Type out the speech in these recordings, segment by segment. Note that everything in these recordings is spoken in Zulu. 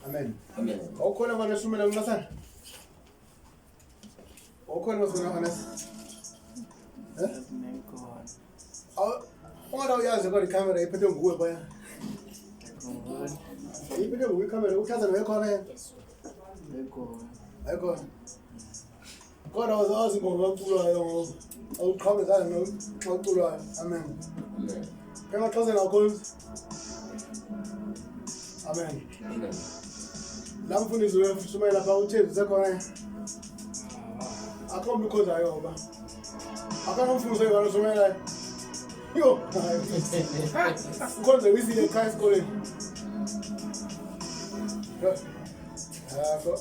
Amen. Amen. Awukhona manje shumela kuNathana? Awukhona masona honest? Ungala uyazi kodwa ikamera iphethe nguwe baya. Iphethe nguwe ikamera uthatha noyekhona yena. Ayikho. Kodwa wazazi ngokupulayo ngoba awuqhawuzana nokuculayo. Amen. Amen. Emaxhosa nakho. Amen. Amen. La mfundisi wefusumela lapha uThezi sekhona. Akho mkhoza yoba. Akho mfundisi wefusumela. Yo. Mkhonze wisile ekhaya esikoleni.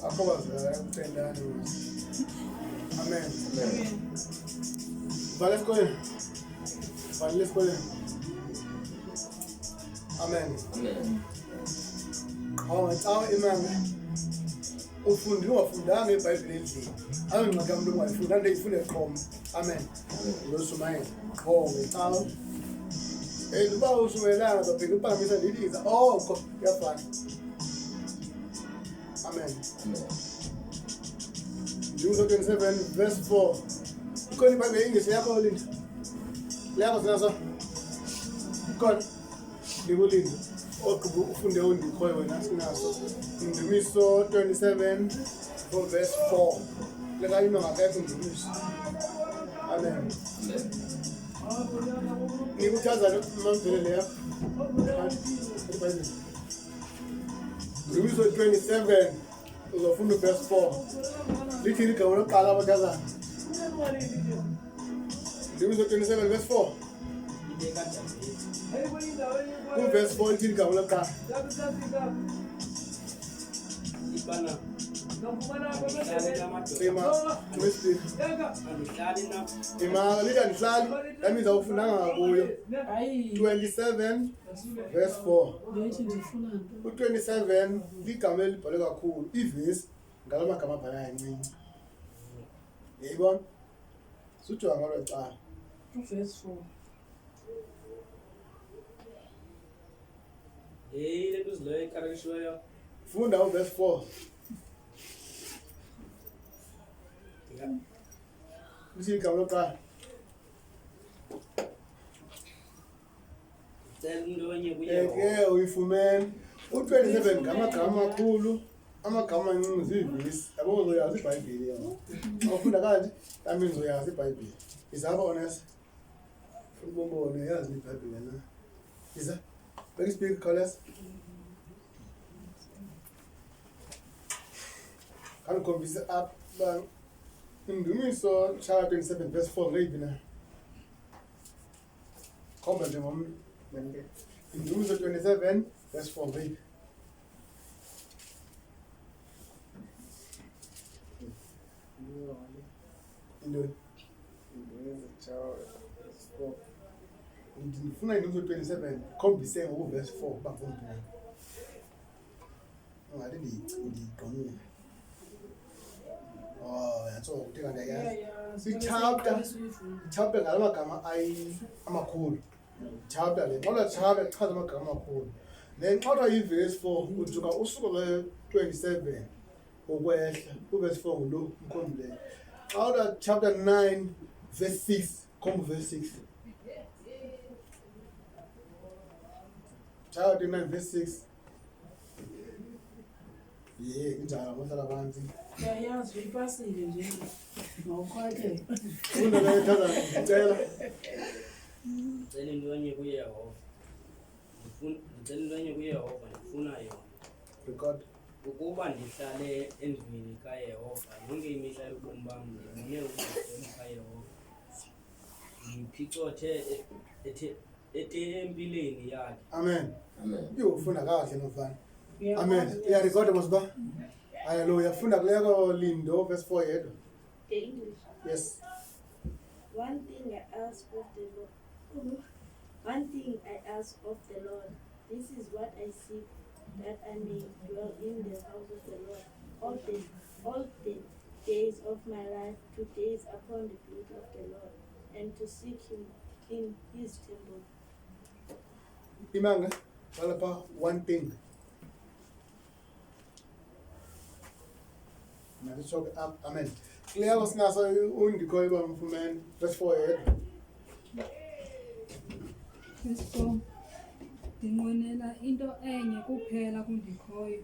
Akho bazala ukuthendana. Amen. Amen. Vale esikoleni. Vale esikoleni. Amen. Amen. Hawa imanga. Ungafundanga eBhayibheli endlini. Angingxaka umuntu ongayifunda nto ifune qhoma. Amen. Losumayela. Ngecawa. Uba usumelanga uzobheka uphakamisa liliza. Oko kuyafana. Amen. Amen. Jude 27 verse 4. Ukhona iBhayibheli English yakho Linda. Leyakho sinaso. Ukhona. Likulinda. Ogqiba ufunde undikhoyo wena sinaso. Indumiso 27 verse 4. Lekayino ngakekho Indumiso. Amen. Amen. Ngikuchaza mamvele yakho. Indumiso 27 uzofunda verse 4. Lithi igama lokuqala abathazana. Indumiso 27 verse 4. Verse 4 lithi igama lokuqala. That means awufundanga kuyo. 27 verse 4. U27 ligama elibhalwe kakhulu. Ivesi ngalamagama abhalwa kancinci. Yayibona? Suthiwa ngalo cala. Verse 4. Hey, let us learn Karishwaya. Funda verse 4. Lithi igama lokuqala. Eke uyifumene. U27 ngamagama amakhulu, amagama amancane zivesi. Yabo uzoyazi iBhayibheli yabo. Awufunda kanje, that means uyazi iBhayibheli. Izaba honest. Ubombone yazi iBhayibheli na. Iza. Can you speak colors? Can you convince up Indumiso chapter 27 verse 4 leibina. Come on, mom. Indumiso 27 verse 4 leib. Ndifuna Indumiso 27 khombise ngoverse 4 bafundi. Ungathi ndiqonile. Oh, yatso ukuthi kanti yazi. Chapter ngalamagama amakhulu. Chapter le ngoba chapter ichaza amagama amakhulu. Nenxoxa iverse 4 ujuka usuku le27 ukwehla. Uverse 4 ngulo mkhombileyo. Xa chapter 9 verse 6 khomba verse 6. Chapter 9 verse 6. Injalo ngohlala phansi. Yayazi ipasile nje. Ngawukhwathe. Funda la ethatha ngicela. Ngicela into enye kuYehova. Ngicela into enye kuYehova ndifuna yona. Record. Ukuba ndihlale endlwini kaYehova yonke imihla yobomi bam ndibone ukuhlala kaYehova. Ngiphicothe empilweni yakhe. Amen. Amen. Ufunda kahle mfana. Amen. Yeah, record mosba. Hallelujah. Funda kuleko Lindo verse 4 yedwa. The English. Yes. One thing I ask of the Lord. One thing I ask of the Lord. This is what I seek, that I may dwell in the house of the Lord all the days of my life, to gaze upon the beauty of the Lord, and to seek him in his temple. Imanga, walapa one thing. nathi choke up. Amen. Clear wasinaso undikho iba mfumene. Verse 4 yedwa. Verse 4. Ndinqwenela into enye kuphela kundikhoyo,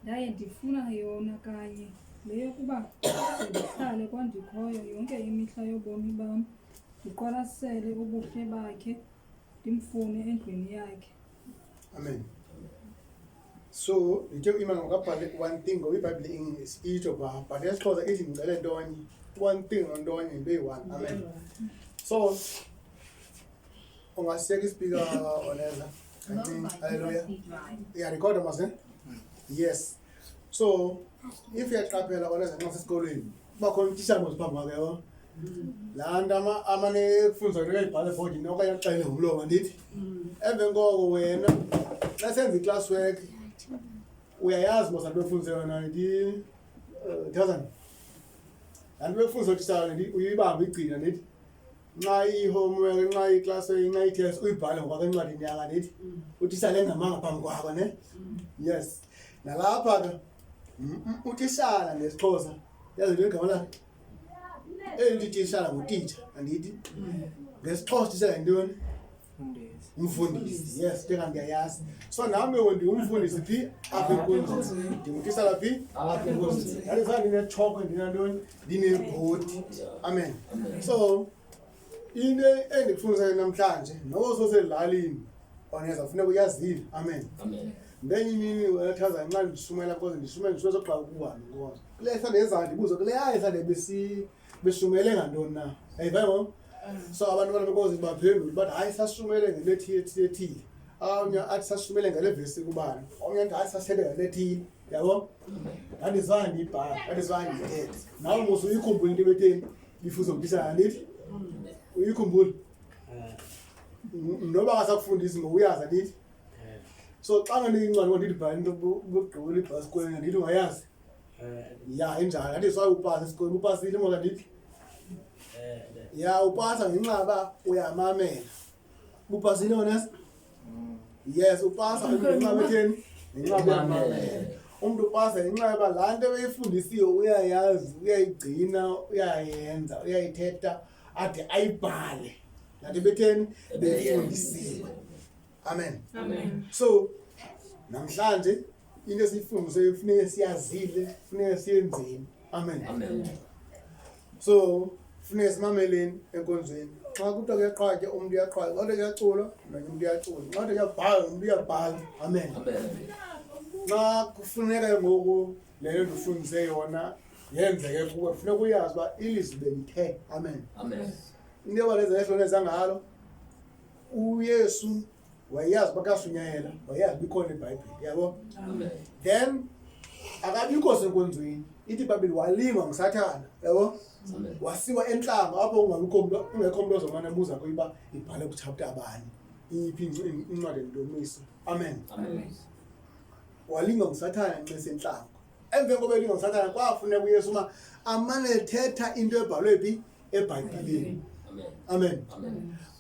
ndaye ndifuna yona kanye, le yokuba ndihlale kwandikhoyo yonke imihla yobomi bam, ndiqwalasele ubuhle bakhe, ndimfune endlwini yakhe. Amen. So, ito imang makapale one thing go iBhayibhile English itsho ba but yasixhosa ithi ngicele ntonye one thing ntonye into eyi-one. Amen. So ungasiyeka ispeaker Oneza. I think hallelujah. Yeah, record mas ne? Yes. So if uyaqaphela Oneza nxa sesikolweni bakhona utitsha mosiphambi kwakhe yabo. La nto amane kufundzwa into eyibhale ebhodini okanye axele ngomlomo ndithi emveni koko wena xa senza i-class work uyayazi mos anto befunze yona ndithi thousand anto befunze utitshala ndithi uyibamba igcina ndithi nxa i-homework nxa i-class work nxa i-test uyibhale ngokwakho encwadini yakho ndithi utitshala engamanga phambi kwakho ne. Yes, nalapha ke utitshala ngesixhosa yazi into igama lakhe elititshala ngutitsha andithi ngesixhosa utitshala yintoni? Umfundisi. Yes, teka ndiyayazi. So nami ndiwumfundisi phi apha enkonzweni ndimtitshala phi apha enkonzweni. Yalizani ndinetshoko ndinantoni ndinebhodi. Amen. So into endikufundisayo namhlanje nososelalini Oneza funeka uyazile. Amen. Ngenye imini wethaza nxa ndishumela because ndishumela sokuqala ukuhamba inkonzo kule sande ezayo ndibuzo kule hayi sande besumele ngantoni na ayivayimo. So abantu benkosi baphendula bathi hayi sasumele ngelethi ethile, omnye athi sasumele ngale vesi kubani, omnye athi hayi sasele ngalethile. Yabo andizange ndiyibhala andizange ndiyithethe nawe musu uyikhumbula into ebetheni ifuzo ngititshala ndithi uyikhumbula noba ngasakufundisi ngouyazi ndithi. So xa ngandiyincwadi ndithi bhala into bugqibela ibhasi esikolweni ndithi ungayazi ya injalo athi sayo upasa esikolweni upasile moka ndithi ya upasa ngenxa yoba uyamamela. Upasile Oneza? Yes, upasa ngenxa betheni ngenxa uyamamela. Umuntu upasa ngenxa yoba laa nto beyifundisiwe uyayazi uyayigcina uyayenza uyayithetha ade ayibhale laa nto betheni beyifundisiwe. Amen. So namhlanje into esiyifundisiweyo funeke siyazile funeke siyenzeni. Amen. So funeke simameleni enkonzweni. Xa kuthiwa kuyaqhwatya umuntu uyaqhwatya, xa kuyacula nomnye umuntu uyacula, xa kuyabhala umuntu uyabhala. Amen. Xa kufuneka ngoku leyo nto ufundise yona yenzeke kuwe funeka uyazi uba ilizwi belithe. Amen. Into ebaleza ehloneza ngalo uYesu wayazi bakashunyayela wayazi bikhona eBhayibhile. Yabo. Then akabikho senkonzweni ithi iBhayibhile walingwa nguSathana. Yabo. Wasiwa enhlanga apho ungekho umuntu ozomane ebuza kuyiba ibhale kuchapter bani iphi incwadi yendomiso. Amen. Walingwa nguSathana nxa enhlanga. Emveni koba elingwa nguSathana kwafuneka uYesu uma amane ethetha into ebhalwe phi eBhayibhileni. Amen.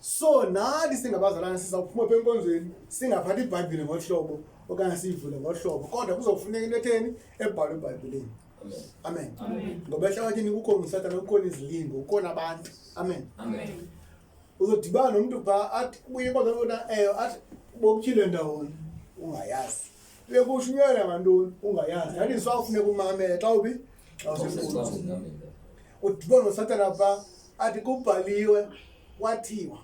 So nathi singabazalwane sizawuphuma apha enkonzweni singaphathi iBhayibhile ngohlobo okanye siyivule ngohlobo kodwa kuzofuneka into etheni ebhalwe eBhayibhileni. Amen. Ngoba ehlabathini kukho uSathana, kukhona izilingo, kukhona abantu. Amen. Uzodibana nomuntu pha athi ubuye bazobona athi bokutyhile ndawoni ungayazi. Bekushunyela ngantoni ungayazi. Yathi siwafuneka umamele xa uphi xa usenkundleni. Udibana noSathana pha athi kubhaliwe kwathiwa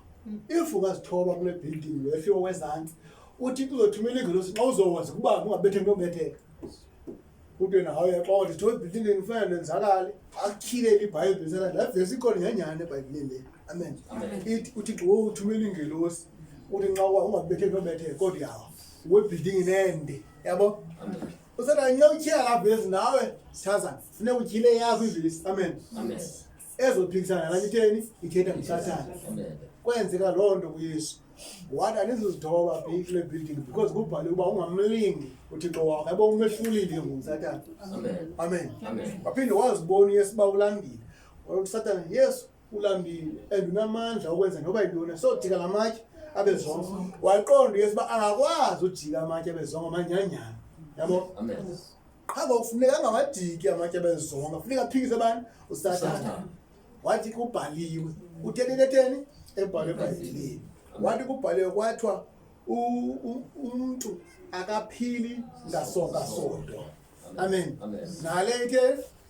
if ungazithoba kule building wehliwe wezantsi uthi uzothumela ingelosi xa uzowazi kuba ungabetheki nobetheka. Uthi wena hayi xa uthi thoba ibhildingini kufanele nenzakale akutyhilele iBhayibhile sela la vesi ikhona ngenyani eBhayibhileni le. Amen. Ithi uthi xa uthumela ingelosi uthi nxa ungabetheki nobetheka kodwa yawa webhildingini ende. Yabo. Usana nxa utyhila la vesi nawe sithaza funeka utyhile yakho ivesi. Amen. Ezophikisana nalaa itheni ithetha nguSathana. Kwenzeka loo nto kuYesu wathi andizozithoba phi kule building because kubhaliwe uba ungamlingi uThixo wakho. Yabo umehlulile nguSathana. Amen. Waphinde wazibona uYesu uba ulambile. Wathi uSathana Yesu ulambile and unamandla okwenza noba yintoni so jika la matye abe zonke. Waqonda uYesu uba angakwazi ujika amatye abe zonke manyanyana. Yabo. qha kufuneka angawadiki amatye bezonga funeka aphikise abantu usathane wathi kubhaliwe utheni ebhalwe eBhayibhelini wathi kubhaliwe kwathiwa umuntu akaphili ngasonka sodwa amen nale ke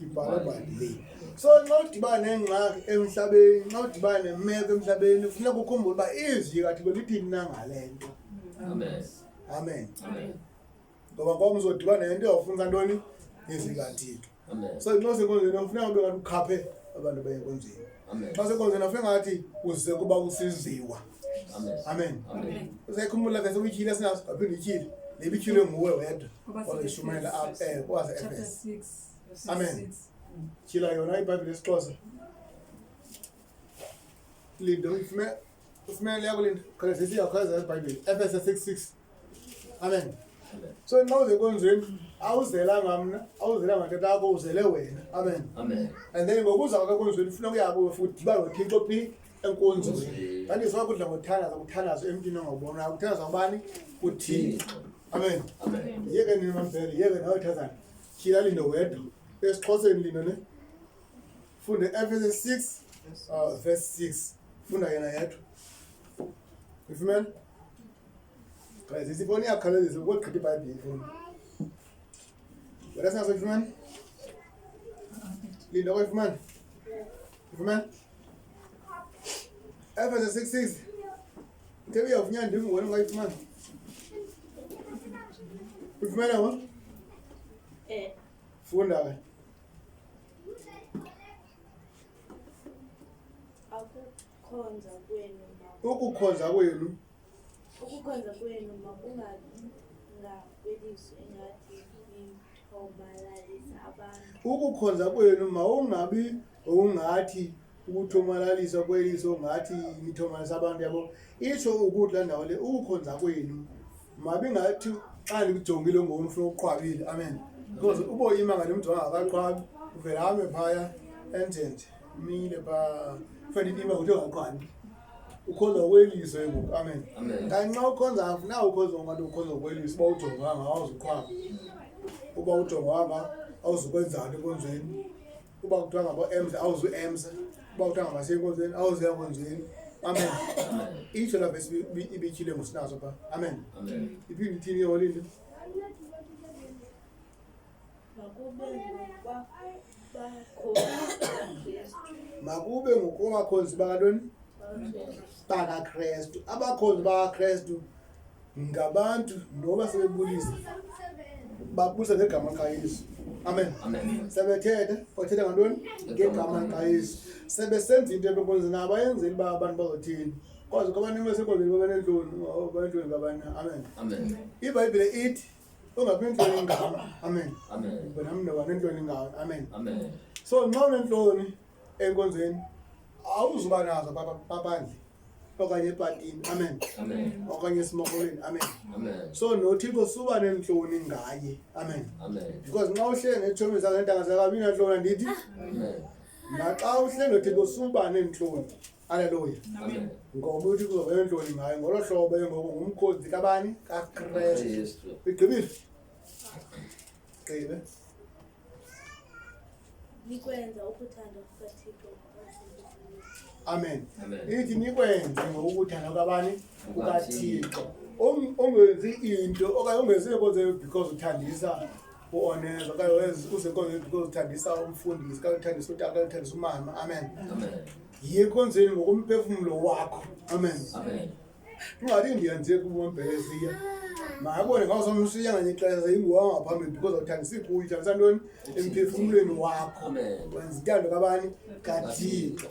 ibhalwe eBhayibhelini so nxa udibana nengxaki emhlabeni nxa udibana nemeko emhlabeni kufuneka ukhumbule uba izwi kaThixo lithini na ngale nto amen ngoba ngoba uzodibana nento yawufuna ntoni izwi kaThixo so nxa senkonzweni kufuneka ube ngathi ukhaphe abantu bayenkonzweni xa senkonzweni afuneka ngathi uze kuba usiziwa amen usayikhumbula ke sewutyhile sinaso aphinde utyhile nebityhile nguwe wedwa wazishumayela kwaze Efes amen tyhila yona iBhayibhile yesiXhosa lindo ufumene yakho lindo khalezisa iyakhwaza iBhayibhile Efes 6:6 amen so nxa uzenkonzweni awuzelanga mna awuzelanga ntetha yakho uzele wena amen and then ngokuza kwakho enkonzweni ufuna uyabo futhi udibane noThixo phi enkonzweni kanti sowakudla ngothandaza emntwini ongawubona ukuthandaza ngubani uThixo amen yeke nini mamvele yeke nawe thazana tyhila lindo wedwa esiXhoseni lindo ne funde Efes 6 verse 6 funda yena yedwa ufumene guys isifoni yakhalezisa ukugqitha iBhayibhile ifoni wena singasifumane lindo kwifumane ufumene Efes 6:6 Tebe yavunya ndimi wena ungayifumana ufumene wa funda ke ukukhonza kwenu makungangakweliswa engathi nithomalalisa abantu. Ukukhonza kwenu mawungabi ungathi ukuthomalalisa kweliso ngathi nithomalisa abantu yabo. Isho ukuthi la ndawo le ukukhonza kwenu mabi ngathi xa nikujongile ngomuntu ufuna uqhwabile. Amen. Because uboyima ngale mntu angakaqhwabi uvela hame phaya entente mile ba fanele ima ukuthi ungaqhwabi. Ukhonza kweliso ngoku. Amen. Kanti xa ukhonza afuna ukhonza ngathi ukhonza kweliso ba ujonganga awuzuqhwaba. Uba ujonganga awuzukwenzana enkonzweni. Uba kuthiwa ngabo emza awuzu emza. Uba kuthiwa ngabasenkonzweni awuzu enkonzweni. Amen. Isho la verse ibityhile ngosinazo pha. Amen. Iphinde ithini yolinde. Makube ngokubakhonzi bakantoni? BakaKrestu. Abakhonzi bakaKrestu ngabantu noba sebebulisa babulisa ngegama likaYesu. Amen. Sebethetha bathetha ngantoni? Ngegama likaYesu. Sebesenza into enkonzweni abayenzeli ba abantu bazothini. Kwaze kwabantu besenkonzweni babanentloni, abanentloni ngabani. Amen. iBhayibhile ithi ungabi nentloni ngam. Amen. Wena mntu wanentloni ngawe. Amen. So nxa unentloni enkonzweni awuzuba nazo babandle okanye epatini. Amen. Okanye esimokolweni. Amen. So noThixo suba nentloni ngaye. Amen. Because nxa uhlele netshomi zakho nentanga zakho abina ntloni ndithi. Naxa uhlele noThixo suba nentloni. Hallelujah. Ngoba uThixo uzoba nentloni ngaye ngolo hlobo ngoku ngumkhonzi kabani? kaKrestu. Igqibile. Gqibe. Nikwenza ukuthanda kukaThixo. Amen. Ithi nikwenze ngokuthanda kwabani? kukaThixo. Ungenzi into okanye ungenzi enkonzweni because uthandisa uOneza okanye uzenkonzweni because uthandisa umfundisi okanye uthandisa utata okanye uthandisa umama. Amen. Yiye enkonzweni ngokumphefumulo wakho. Amen. Ungathi ndiyenze kubombelesiya. Mayabone ngawusomshiya nganye ixesha yinguwa ngaphambili because uthandisa ikuyi uthandisa ntoni emphefumulweni wakho. Wenza intando kabani? kaThixo.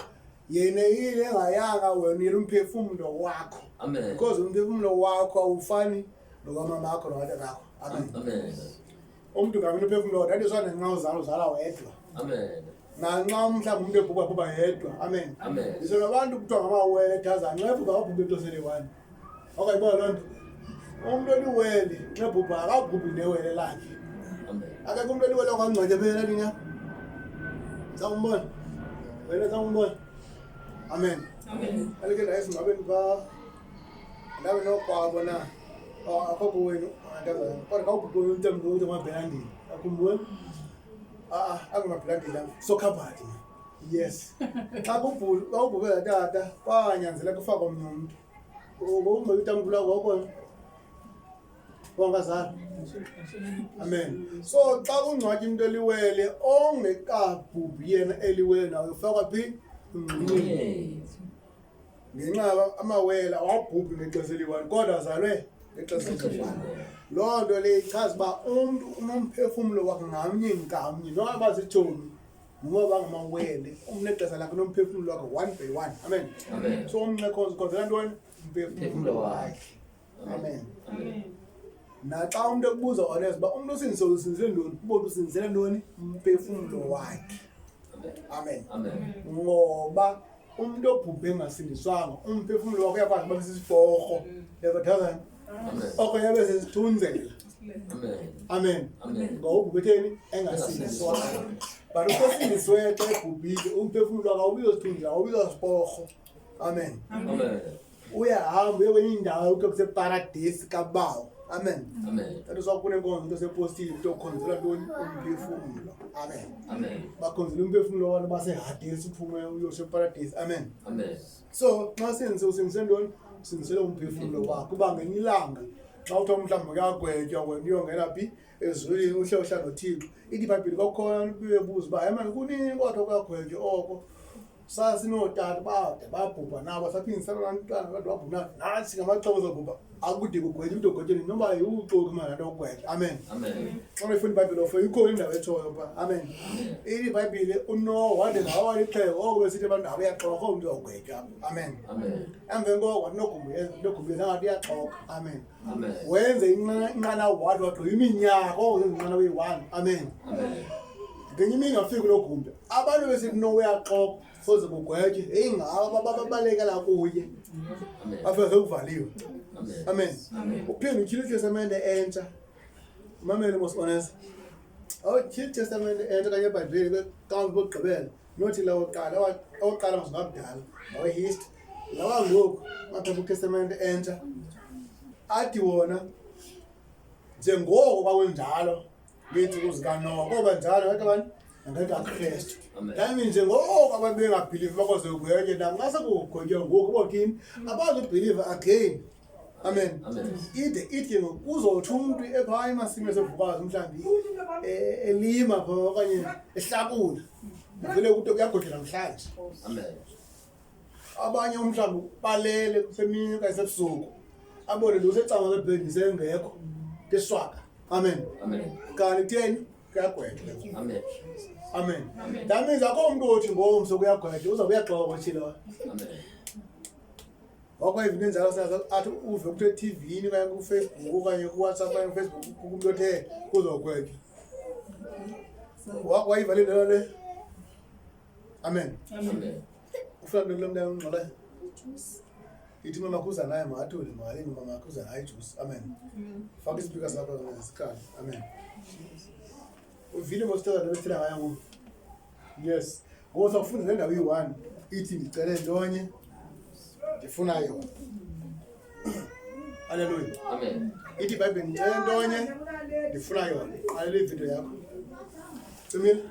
Yena yile engayanga wena yile umphefumulo wakho. Because umphefumulo wakho awufani nokamama wakho notata wakho. Amen. Umuntu ngamnye umphefumulo wakho thathi sona nxa uzala wedwa. Nanxa mhlawumbe umuntu ebhubha yedwa. Amen. Yiso nabantu kuthiwa ngamawele ethazana nxa ebhubha akabhubhi etlosele one. Okayibona loo nto? Umuntu oliwele nxa ebhubha akabhubhi newele lakhe. Akekho umuntu oliwele okangcwatyebela linya. Sawumbona? Wena sawumbona? Amen. Alike la esingabeni ba ndabe nokwabo na akho kuwenu kodwa kawubhubhe untembu ukuthi amabhelandini akhumbula akungamabhelandini sokhabhathi yes xa kawubhubela tata kwanyanzela kufaka omnye umuntu ubungcela itambu lakho khona wangazali amen so xa kungcwatywa into eliwele ongekabhubhi yena eliwele nawe ufakwa phi ngenxa amawele awabhubhi ngexesha eliyi-1 kodwa azalwe ngexesha eliyi-1 loo nto le ichaza uba umntu unomphefumlo wakhe ngamnye ngamnye noba bazitshomi noma bangamawele umnexesha lakhe nomphefumlo wakhe 1 by 1 amen so umncekhonzela ntoni umphefumlo wakhe amen naxa umntu ekubuza honest uba umntu usinsele ntoni ubona usinsele ntoni umphefumlo wakhe amen ngoba umuntu obhubhe engasindiswanga umphefumlo wakhe uyakwazi uba sisiforho levathazana okanye abe sesithunzela amen ngoba ubhubhetheni engasindiswanga but ukosindisiweyo xa ebhubhile umphefumlo wakhe awubizosithunzela awubizosiporho amen uyahamba uye kwenye indawo kuthiwa kuseparadesi kabawo amen kanti sakufuna enkonzo into sepostile into yokukhonzela ntoni umphefumlo amen bakhonzela umphefumlo walo basehadesi uphume uyoseparadesi amen so xa usindise ntoni usindisele umphefumlo wakho uba ngenye ilanga xa uthiwa mhlawumbi kuyagwetywa wena uyongena phi ezulwini uhlehla nothixo ithi ibhayibhile kwakukhona uyebuza uba hayi mani kunini kodwa kuyagwetywa oko sasinotata bade babhubha nabo saphindisa abantwana bade babhubha nantsi ngamaxabiso obhubha akude kugwetywa into ogwetyeni noba yiwuxoki mani lanto okugwetya amen xa uyifunda ibhayibhile ofo ikhona indawo etshoyo pha amen ithi ibhayibhile unowa wade ngawala ixhego oko besithi abantu nabo uyaxoka umntu uyawugwetywa amen emveni koko wathi nogumbi zangathi uyaxoka amen wenze inqanawa wathi wagqiba iminyaka oko zenzinqanawa eyi-1 amen ngenye imini ngafika kulogumbi abantu besithi no uyaxoka soze kugwetye eyingaba babalekela kuye afika sekuvaliwe amen uphinde utyhile iTestamente entsha mamele most honest awutyhile iTestamente entsha kanye ebhayibhileni kambi bokugqibela nothi lawoqala ngabudala lawe-history lawangoku maphepha iTestamente entsha athi wona njengoko bakwenjalo ngeentsuku zikanowa koba njalo ngathi abantu angekakristu nami njengoko abantu bengabhilivi bakoze kugwetywe nabo xa sekugwetywa ngoku bothini abazubhiliva again amen ithi ngoku kuzothi umntu ephaa emasimi esevukazi mhlawumbi elima pha okanye ehlakula vele kuthi kuyagodlela namhlanje abanye umhlawumbi balele kusemini okanye sebusuku abone lo secanga lebhedi sengekho keswaka amen kanti kutheni kuyagwetywa amen that means akho umntu othi ngomso kuyagwetywa uzawube uyaxoka otshilo wakho even enjalo athi uve kuthiwa eTV-ni okanye kuFacebook okanye kuWhatsApp okanye kuFacebook kumntu othe kuzogwetywa wakho wayiva le nto le amen ufuna nto kulo mntu ungxolayo ithi mama khuza naye mathule malini mama khuza naye ijuice amen faka isipika sakho ngesikali amen uvile mosithatha nebethela ngayo ngoku yes ngoba sakufunda le ndawo iyi-1 ithi ndicele ntonye ndifuna yona haleluya ithi ibhayibhile ndicele ntonye ndifuna yona haleluya ividiyo yakho cimile